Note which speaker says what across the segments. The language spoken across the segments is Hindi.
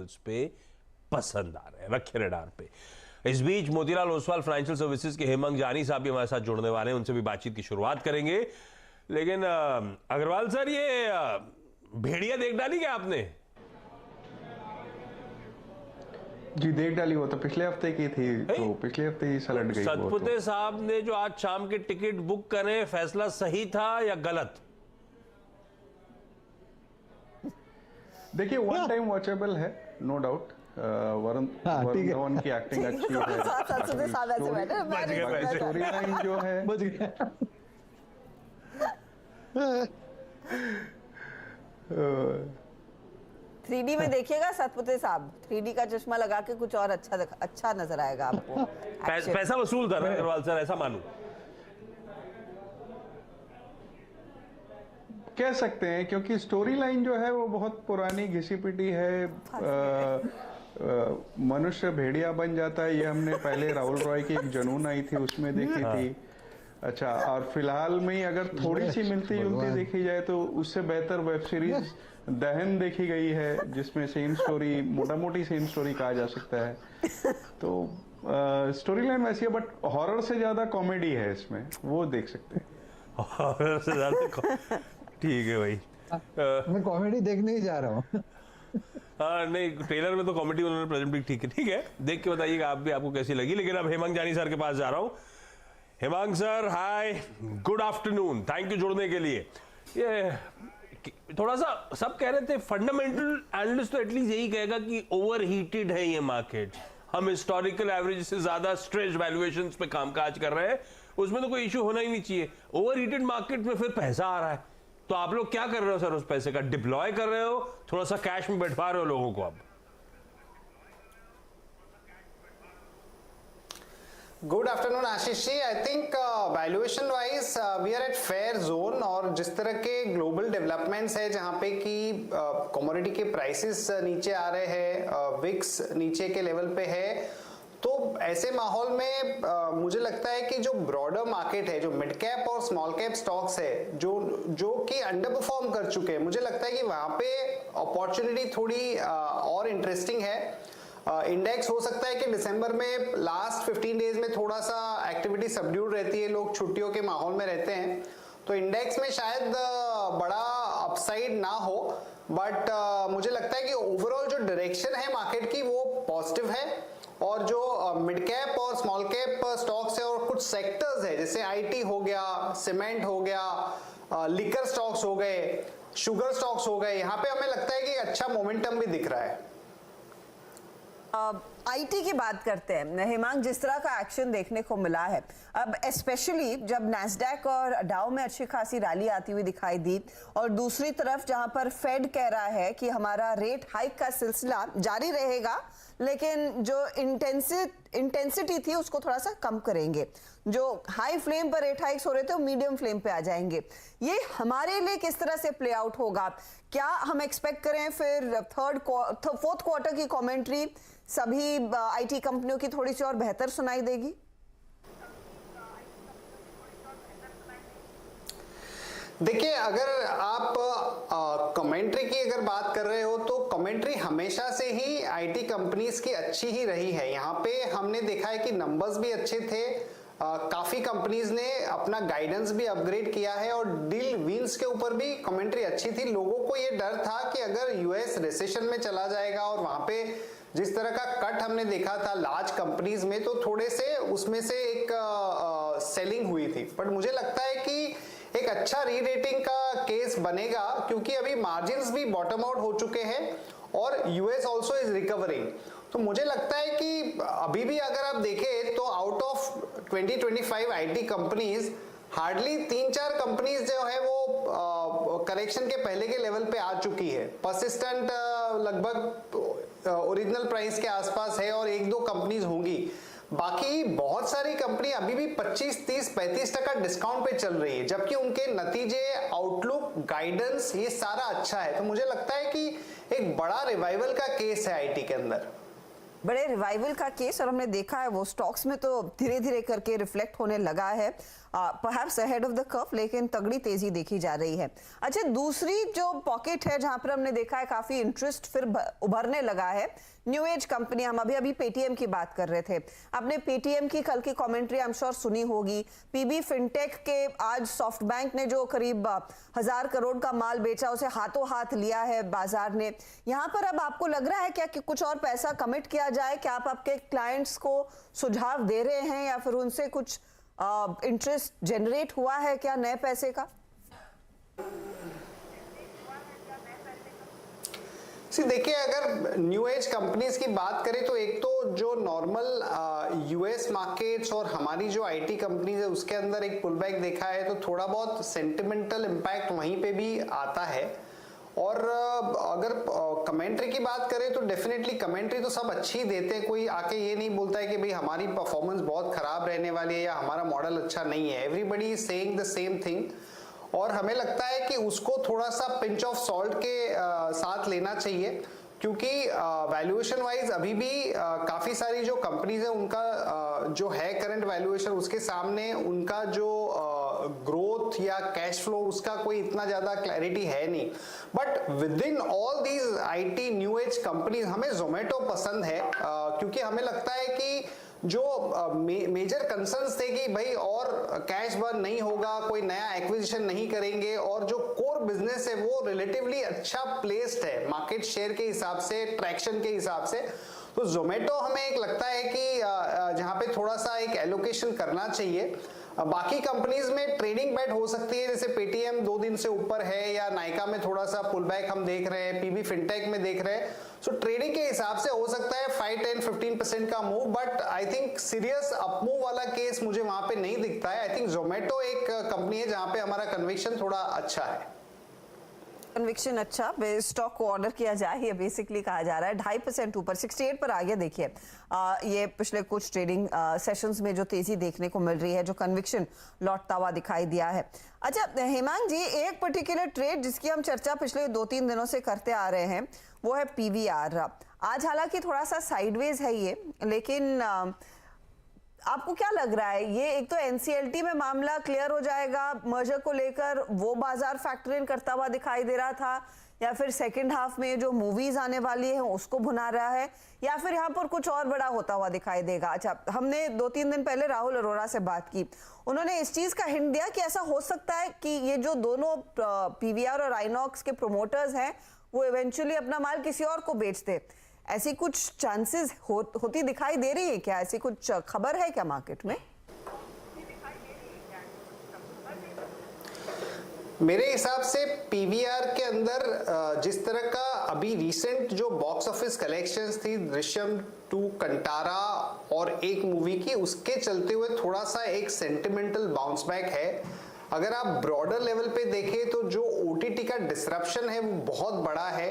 Speaker 1: लेवल्स पे पसंद आ रहे हैं, रखे रडार पे। इस बीच मोतीलाल ओसवाल फाइनेंशियल सर्विसेज के हेमंत जानी साहब भी हमारे साथ जुड़ने वाले हैं, उनसे भी बातचीत की शुरुआत करेंगे। लेकिन अग्रवाल सर, ये भेड़िया देख डाली क्या आपने?
Speaker 2: जी देख डाली, वो तो पिछले हफ्ते की थी, तो पिछले हफ्ते ही सलट गई।
Speaker 1: सतपुते साहब ने जो आज शाम के टिकट बुक करे, फैसला सही था या गलत?
Speaker 2: देखिए वन टाइम वॉचेबल है, नो डाउट। वरुण धवन की एक्टिंग अच्छी है, स्टोरी लाइन जो है
Speaker 3: बच गया।
Speaker 4: 3D में देखिएगा सतपुते साहब, 3D का चश्मा लगा के कुछ और अच्छा नजर आएगा आपको।
Speaker 1: पैसा वसूल था ना अग्रवाल सर, ऐसा मानूं?
Speaker 2: कह सकते हैं, क्योंकि स्टोरी लाइन जो है वो बहुत पुरानी घिसी पिटी है। मनुष्य भेड़िया बन जाता है, ये हमने पहले राहुल रॉय की एक जुनून आई थी उसमें देखी थी। अच्छा, और फिलहाल में ही अगर थोड़ी सी मिलती जुलती देखी जाए तो उससे बेहतर वेब सीरीज दहन देखी गई है, जिसमें सेम स्टोरी, मोटा मोटी सेम स्टोरी कहा जा सकता है। तो स्टोरी लाइन वैसी है, बट हॉरर से ज्यादा कॉमेडी है इसमें, वो देख सकते हैं।
Speaker 1: हॉरर से ज्यादा ठीक है भाई।
Speaker 3: मैं कॉमेडी देखने ही जा रहा हूँ।
Speaker 1: हाँ नहीं, ट्रेलर में तो कॉमेडी उन्होंने प्रेजेंट भी ठीक है, देख के बताइएगा आप भी, आपको कैसी लगी। लेकिन अब हेमंत जानी सर के पास जा रहा हूँ। Hemant sir, hi, good afternoon, thank you जुड़ने के लिए। ये थोड़ा सा सब कह रहे थे, फंडामेंटल एनालिस्ट तो एटलीस्ट यही कहेगा कि ओवर हीटेड है ये मार्केट, हम हिस्टोरिकल एवरेज से ज्यादा स्ट्रेच वैल्यूएशंस पे कामकाज कर रहे हैं, उसमें तो कोई इशू होना ही नहीं चाहिए। ओवर हीटेड मार्केट में फिर पैसा आ रहा है, तो आप लोग क्या कर रहे हो सर? उस पैसे का डिप्लॉय कर रहे हो, थोड़ा सा कैश में बैठा रहे हो लोगों को? अब
Speaker 5: good afternoon Ashish ji. I think valuation wise we are at fair zone, और जिस तरह के ग्लोबल डेवलपमेंट्स है जहां पे कि कमोडिटी के प्राइसेस नीचे आ रहे हैं, विक्स नीचे के लेवल पे है, तो ऐसे माहौल में मुझे लगता है कि जो ब्रॉडर मार्केट है, जो मिड कैप और स्मॉल कैप स्टॉक्स है, जो कि अंडर परफॉर्म कर चुके हैं, मुझे लगता है कि वहां पे अपॉर्चुनिटी थोड़ी और इंटरेस्टिंग है। इंडेक्स हो सकता है कि दिसंबर में लास्ट 15 डेज में थोड़ा सा एक्टिविटी सबड्यूड रहती है, लोग छुट्टियों के माहौल में रहते हैं, तो इंडेक्स में शायद बड़ा अपसाइड ना हो, बट मुझे लगता है कि ओवरऑल जो डायरेक्शन है मार्केट की वो पॉजिटिव है। और जो मिड कैप और स्मॉल कैप स्टॉक्स है और कुछ सेक्टर्स है, जैसे आईटी हो गया, सीमेंट हो गया, लिकर स्टॉक्स हो गए, शुगर स्टॉक्स हो गए, यहाँ पे हमें लगता है कि अच्छा मोमेंटम भी दिख रहा है।
Speaker 4: आईटी की बात करते हैं हेमांग, जिस तरह का एक्शन देखने को मिला है अब, स्पेशली जब नैस्डैक और डाउ में अच्छी खासी रैली आती हुई दिखाई दी, और दूसरी तरफ जहां पर फेड कह रहा है कि हमारा रेट हाइक का सिलसिला जारी रहेगा, लेकिन जो इंटेंसिटी थी उसको थोड़ा सा कम करेंगे, जो हाई फ्लेम पर रेट हाइक्स हो रहे थे वो मीडियम फ्लेम पे आ जाएंगे। ये हमारे लिए किस तरह से प्ले आउट होगा? क्या हम एक्सपेक्ट करें फिर फोर्थ क्वार्टर की कमेंट्री सभी आईटी कंपनियों की थोड़ी सी और बेहतर सुनाई देगी?
Speaker 5: देखिए, अगर आप कमेंट्री की अगर बात कर रहे हो तो कमेंट्री हमेशा से ही आईटी कंपनीज की अच्छी ही रही है। यहाँ पे हमने देखा है कि नंबर्स भी अच्छे थे, काफी कंपनीज ने अपना गाइडेंस भी अपग्रेड किया है, और डील विंस के ऊपर भी कमेंट्री अच्छी थी। लोगों को ये डर था कि अगर यूएस रिसेशन में चला जाएगा और वहां पे जिस तरह का कट हमने देखा था लार्ज कंपनीज में, तो थोड़े से उसमें से एक सेलिंग हुई थी। बट मुझे लगता है कि एक अच्छा री-रेटिंग का केस बनेगा, क्योंकि अभी मार्जिन्स भी बॉटम आउट हो चुके हैं और यूएस ऑल्सो इज रिकवरिंग। तो मुझे लगता है कि अभी भी अगर आप देखें तो out of 20-25 IT companies, hardly 3-4 companies जो है वो करेक्शन के पहले के लेवल पे आ चुकी है। परसिस्टेंट लगभग ओरिजिनल प्राइस के आसपास है, और 1-2 कंपनीज होंगी। बाकी बहुत सारी कंपनी अभी भी 25, 30, 35% डिस्काउंट पे चल रही है, जबकि उनके नतीजे, आउटलुक, गाइडेंस ये सारा अच्छा है। तो मुझे लगता है कि एक बड़ा रिवाइवल का केस है आईटी के अंदर,
Speaker 4: बड़े रिवाइवल का केस, और हमने देखा है वो स्टॉक्स में तो धीरे धीरे करके रिफ्लेक्ट होने लगा है। Perhaps ahead of the curve, लेकिन तगड़ी तेजी देखी जा रही है। अच्छा, दूसरी जो पॉकेट है जहां पर हमने देखा है काफी इंटरेस्ट फिर उभरने लगा है, न्यू एज कंपनी। हम अभी पेटीएम की बात कर रहे थे, आपने पेटीएम की कल की कमेंट्री आई एम श्योर सुनी होगी। पीबी फिनटेक के आज सॉफ्ट बैंक ने जो करीब 1000 करोड़ का माल बेचा, उसे हाथों हाथ लिया है बाजार ने। यहां पर अब आपको लग रहा है क्या कि कुछ और पैसा कमिट किया जाए? क्या आप आपके क्लाइंट्स को सुझाव दे रहे हैं या फिर उनसे कुछ इंटरेस्ट जनरेट हुआ है क्या नए पैसे का?
Speaker 5: देखिए, अगर न्यू एज कंपनीज की बात करें तो एक तो जो नॉर्मल यूएस मार्केट्स और हमारी जो आईटी कंपनीज है उसके अंदर एक पुलबैक देखा है, तो थोड़ा बहुत सेंटिमेंटल इम्पैक्ट वहीं पे भी आता है। और अगर कमेंट्री की बात करें तो डेफिनेटली कमेंट्री तो सब अच्छी देते हैं, कोई आके ये नहीं बोलता है कि भाई हमारी परफॉर्मेंस बहुत खराब रहने वाली है या हमारा मॉडल अच्छा नहीं है। Everybody is saying the same thing, और हमें लगता है कि उसको थोड़ा सा पिंच ऑफ सॉल्ट के साथ लेना चाहिए, क्योंकि वैल्यूएशन वाइज अभी भी काफी सारी जो कंपनीज है उनका जो है करंट वैल्यूएशन, उसके सामने उनका जो ग्रोथ या कैश फ्लो उसका कोई इतना ज्यादा क्लैरिटी है नहीं। But with in all these IT new age companies हमें जोमेटो पसंद है, क्योंकि हमें लगता है कि जो मेजर कंसर्न्स थे कि भाई और कैश बर्न नहीं होगा, कोई नया एक्विजिशन नहीं करेंगे, और जो कोर बिजनेस है वो रिलेटिवली अच्छा प्लेस्ड है मार्केट शेयर के हिसाब से, ट्रैक्शन के हिसाब से। तो जोमेटो हमें एक लगता है कि जहां पे थोड़ा सा एक एलोकेशन करना चाहिए। बाकी कंपनीज में ट्रेडिंग बैट हो सकती है, जैसे पेटीएम 2 दिन से ऊपर है, या नाइका में थोड़ा सा पुल बैक हम देख रहे हैं, पीबी फिनटेक में देख रहे हैं। सो ट्रेडिंग के हिसाब से हो सकता है 5-10-15% का move, but I think serious up move वाला केस मुझे वहां पे नहीं दिखता है। आई थिंक जोमेटो एक कंपनी है जहां पे हमारा कन्विक्शन थोड़ा अच्छा है।
Speaker 4: कन्विक्शन अच्छा, स्टॉक को ऑर्डर किया जाए, ये बेसिकली कहा जा रहा है। 2.5% ऊपर 68 पर आ गया। देखिए ये पिछले कुछ ट्रेडिंग सेशंस में जो तेजी देखने को मिल रही है, जो कन्विक्शन लौटता हुआ दिखाई दिया है। अच्छा हेमांग जी, एक पर्टिकुलर ट्रेड जिसकी हम चर्चा पिछले 2-3 दिनों से करते आ रहे हैं वो है पीवीआर। आज हालांकि थोड़ा सा साइडवेज है ये, लेकिन आपको क्या लग रहा है, ये एक तो एनसीएलटी में मामला क्लियर हो जाएगा मर्जर को लेकर, वो बाजार फैक्टर इन करता हुआ दिखाई दे रहा था, या फिर सेकंड हाफ में जो मूवीज आने वाली है उसको भुना रहा है, या फिर यहाँ पर कुछ और बड़ा होता हुआ दिखाई देगा? अच्छा, हमने 2-3 दिन पहले राहुल अरोड़ा से बात की, उन्होंने इस चीज का हिंट दिया कि ऐसा हो सकता है कि ये जो दोनों पीवीआर और आइनॉक्स के प्रोमोटर्स हैं वो इवेंचुअली अपना माल किसी और को बेच दे। ऐसी कुछ चांसेस होती दिखाई दे रही है क्या? ऐसी कुछ खबर है क्या मार्केट में?
Speaker 5: मेरे हिसाब से पीवीआर के अंदर जिस तरह का अभी रिसेंट जो बॉक्स ऑफिस कलेक्शंस थी, दृश्यम 2, कंटारा और एक मूवी की, उसके चलते हुए थोड़ा सा एक सेंटिमेंटल बाउंस बैक है। अगर आप ब्रॉडर लेवल पे देखें तो जो ओटीटी का डिसरप्शन है वो बहुत बड़ा है।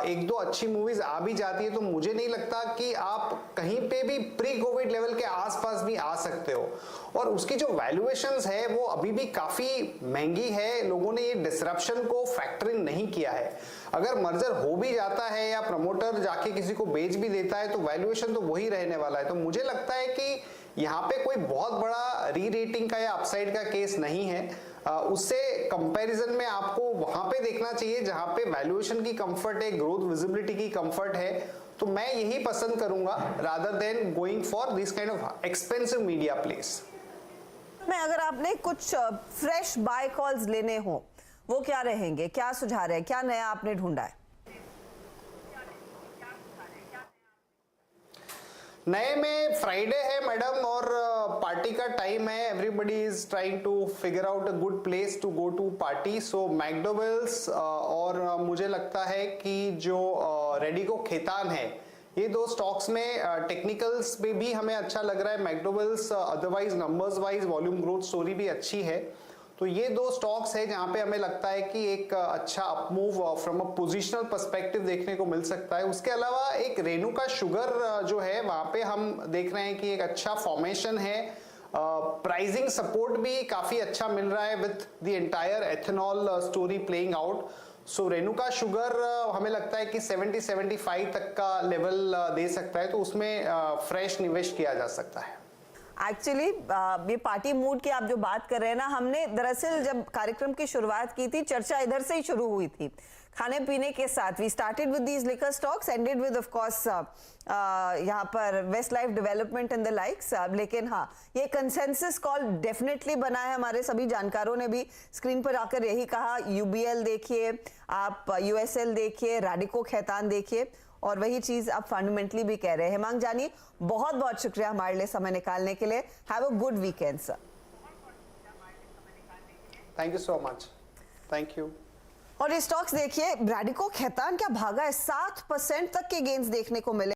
Speaker 5: 1-2 अच्छी मूवीज आ भी जाती है, तो मुझे नहीं लगता कि आप कहीं पे भी प्री कोविड लेवल के आसपास भी आ सकते हो। और उसकी जो वैल्यूएशंस है वो अभी भी काफी महंगी है, लोगों ने ये डिसरप्शन को फैक्टर इन नहीं किया है। अगर मर्जर हो भी जाता है या प्रमोटर जाके किसी को बेच भी देता है तो वैल्यूएशन तो वही रहने वाला है। तो मुझे लगता है कि यहाँ पे कोई बहुत बड़ा री रेटिंग का या अपसाइड का केस नहीं है। उससे कंपैरिजन में आपको वहां पे देखना चाहिए जहां पे वैल्यूएशन की कंफर्ट है, ग्रोथ विजिबिलिटी की कंफर्ट है। तो मैं यही पसंद करूंगा rather than going for this kind of expensive media place.
Speaker 4: मैं अगर आपने कुछ फ्रेश बाय कॉल्स लेने हो वो क्या रहेंगे, क्या सुझाव है, क्या नया आपने ढूंढा है?
Speaker 5: नए में फ्राइडे है मैडम, और पार्टी का टाइम है। Everybody is trying to figure out a good place to go to party. So McDowell's और मुझे लगता है कि जो रेडिको खेतान है, ये 2 स्टॉक्स में टेक्निकल्स पे भी हमें अच्छा लग रहा है। McDowell's otherwise numbers wise volume growth story भी अच्छी है। तो ये 2 स्टॉक्स है जहां पे हमें लगता है कि एक अच्छा up move from a positional perspective देखने को मिल सकता है। उसके अलावा एक रेणुका शुगर जो है वहां पे हम देख रहे हैं कि एक अच्छा फॉर्मेशन है, प्राइसिंग सपोर्ट भी काफी अच्छा मिल रहा है with the entire ethanol story playing out. So Renuka sugar हमें लगता है कि 70-75 तक का लेवल दे सकता है, तो उसमें फ्रेश निवेश किया जा सकता है।
Speaker 4: एक्चुअली ये पार्टी मूड की आप जो बात कर रहे हैं ना, हमने दरअसल जब कार्यक्रम की शुरुआत की थी चर्चा इधर से ही शुरू हुई थी, खाने पीने के साथ। We started with these liquor stocks, ended with of course यहाँ पर Westlife Development and the likes. लेकिन हाँ, ये कंसेंसस कॉल डेफिनेटली बना है। हमारे सभी जानकारों ने भी स्क्रीन पर आकर यही कहा, यूबीएल देखिए, आप यूएसएल देखिए, रैडिको खैतान देखिए, और वही चीज आप फंडामेंटली भी कह रहे हैं। हेमांग जानी, बहुत बहुत शुक्रिया हमारे लिए समय निकालने के लिए। Have a good weekend sir.
Speaker 5: Thank you so much. Thank you.
Speaker 4: और ये स्टॉक्स देखिए, रैडिको खैतान क्या भागा है, 7% तक के गेन्स देखने को मिले।